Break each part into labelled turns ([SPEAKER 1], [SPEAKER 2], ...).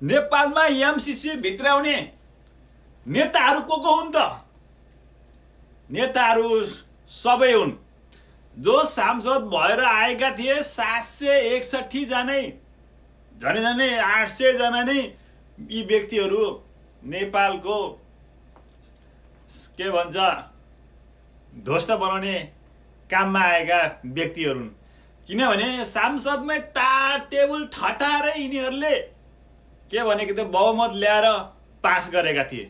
[SPEAKER 1] नेपालमा एमसीसी भित्राउने नेताहरू को हुन् त? नेताहरू सबै हुन् जो सांसद भएर आएका थिए। 761 जनै, झनै 800 जना नै यी व्यक्तिहरू नेपालको के भन्छ ध्वस्त बनाउने काममा आएका व्यक्तिहरू हुन्। किनभने सांसदमै टेबल ठटाएर यिनीहरूले के भनेको थियो, बहुमत ल्याएर पास गरेका थिए।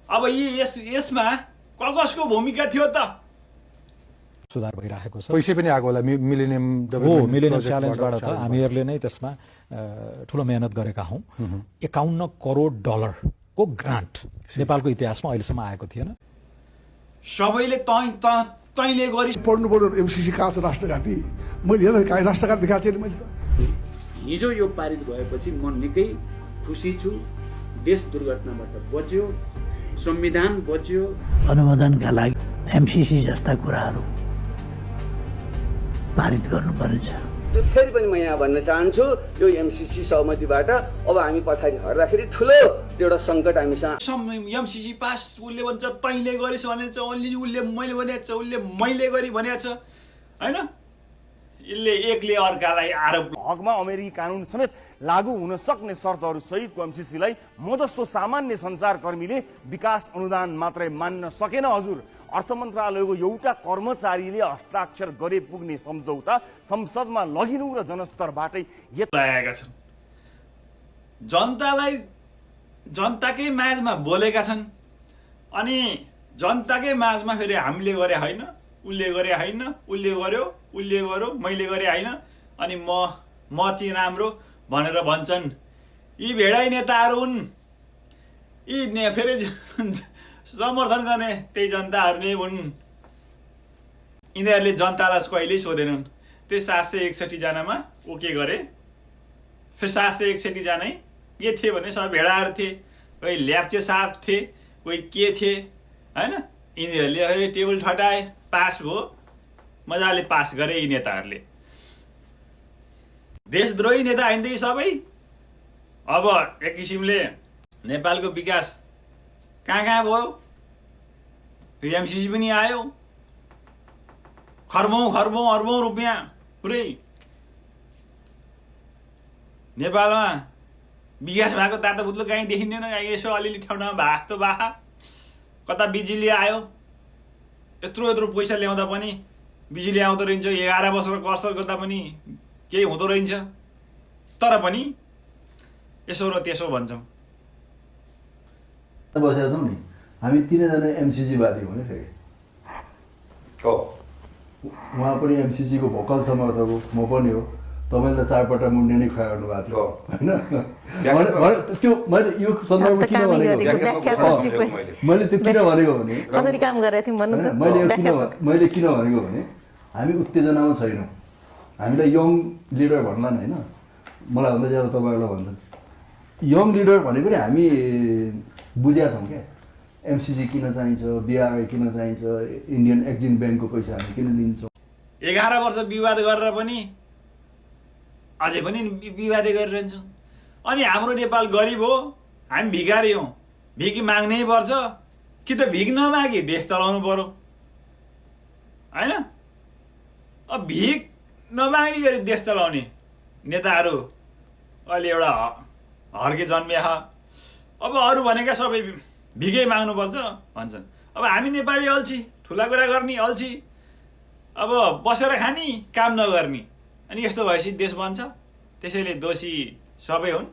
[SPEAKER 1] अब यसमा कसको भूमिका थियो त?
[SPEAKER 2] सुधार भइरहेको छ।
[SPEAKER 3] पैसा पनि आएको होला मिलेनियम
[SPEAKER 2] च्यालेन्जबाट त हामीहरूले नै त्यसमा ठुलो मेहनत गरेका हौं। 51 करोड डलरको ग्रान्ट नेपालको इतिहासमा अहिलेसम्म आएको थिएन।
[SPEAKER 1] सबैले तैले गरी
[SPEAKER 4] पढ्नु पर्यो। एमसीसी कहाँ छ राष्ट्रघाती? मैले हेर काहीँ राष्ट्रघात देखाएको छैन मैले।
[SPEAKER 5] हिजो यो पारित भएपछि म निकै खुसी छु। देश दुर्घटनाबाट बच्यो, संविधान बच्यो।
[SPEAKER 6] अनुमोदनका लागि एमसीसी जस्ता कुराहरू पारित गर्नुपर्छ।
[SPEAKER 7] फेरि पनि म यहाँ भन्न चाहन्छु, यो एमसीसी सहमतिबाट अब हामी पछाडि हट्दाखेरि ठुलो एउटा सङ्कट हामीसँग।
[SPEAKER 1] एमसीसी पास उसले भन्छ तैँले गरिस् भनेछ, उसले मैले भनेको छ, उसले मैले गरी भनेको छ, होइन? यसले एकले अर्कालाई आरोप
[SPEAKER 8] हकमा अमेरिकी कानुन समेत लागू हुन सक्ने शर्तहरू सहितको एमसीसीलाई म जस्तो सामान्य सञ्चारकर्मीले विकास अनुदान मात्रै मान्न सकेन। हजुर, अर्थ मन्त्रालयको एउटा कर्मचारीले हस्ताक्षर गरे पुग्ने सम्झौता संसदमा लगिनु र जनस्तरबाटै
[SPEAKER 1] लगाएका छन्। जनताकै माझमा बोलेका छन्। अनि जनताकै माझमा फेरि हामीले गरे होइन, उसले गरे होइन, उसले गर्यो, उसले गर्यो, मैले गरे होइन, अनि म चाहिँ राम्रो भनेर भन्छन्। यी भेडाइ नेताहरू हुन्। यी फेरि समर्थन गर्ने त्यही जनताहरू नै हुन्। यिनीहरूले जनतालाई कहिल्यै सोधेनन्। त्यो 761 जनामा ऊ के गरे? फेरि 761 जनै के थिए भने सब भेडाहरू थिए। कोही ल्याप्चे साथ थिए, कोही के थिए, होइन? यिनीहरूले फेरि टेबल ठटाए, पास भयो। मजाले पास गरे यी नेताहरूले। देशद्रोही नेता होइन यी सबै। अब एक किसिमले नेपालको विकास कहाँ भयो? एमसीसी पनि आयो, खर्बौं अर्बौं रुपियाँ पुरै नेपालमा विकास भएको तातो कहीँ देखिँदैन। यसो अलिअलि ठाउँमा भए कता बिजुली आयो, यत्रो पैसा ल्याउँदा पनि बिजुली आउँदो रहन्छ। 11 वर्ष कसर गर्दा पनि केही हुँदो रहन्छ। तर पनि यसो र त्यसो भन्छौँ।
[SPEAKER 9] बसेका छौँ नि हामी तीनजना एमसीसी वादी हो नि। फेरि उहाँ पनि एमसीसीको भोकल समर्थक हो, म पनि हो। तपाईँले 4 पल्ट मुन्ने नै खुवाउनु भएको थियो, होइन? त्यो मैले यो सन्दर्भमा किन भनेको, मैले त्यो किन भनेको भने मैले किन भनेको भने हामी उत्तेजनामा छैनौँ। हामीलाई यङ लिडर भन्लान्, होइन? मलाई भन्दा ज्यादा तपाईँहरूलाई भन्छन् यङ लिडर भनेको नि हामी बुझेका छौँ क्या। एमसीसी किन चाहिन्छ, बिआरआई किन चाहिन्छ, इन्डियन एक्जिम ब्याङ्कको पैसा हामी किन लिन्छौँ।
[SPEAKER 1] 11 वर्ष विवाद गरेर पनि अझै पनि विवादै गरिरहन्छौँ। अनि हाम्रो नेपाल गरिब हो, हामी भिखारी हौँ। भिख माग्नै पर्छ कि त भिख नमागी देश चलाउनु पर्यो, होइन? अब भिख नमाग्ने गरी देश चलाउने नेताहरू अहिले एउटा हर्के जन्मिया। अब अरू भनेका सबै भिखै माग्नुपर्छ भन्छन्। अब हामी नेपाली अल्छी, ठुला कुरा गर्ने अल्छी, अब बसेर खाने काम नगर्ने। अनि यस्तो भएपछि देश बन्छ। त्यसैले दोषी सबै हुन्।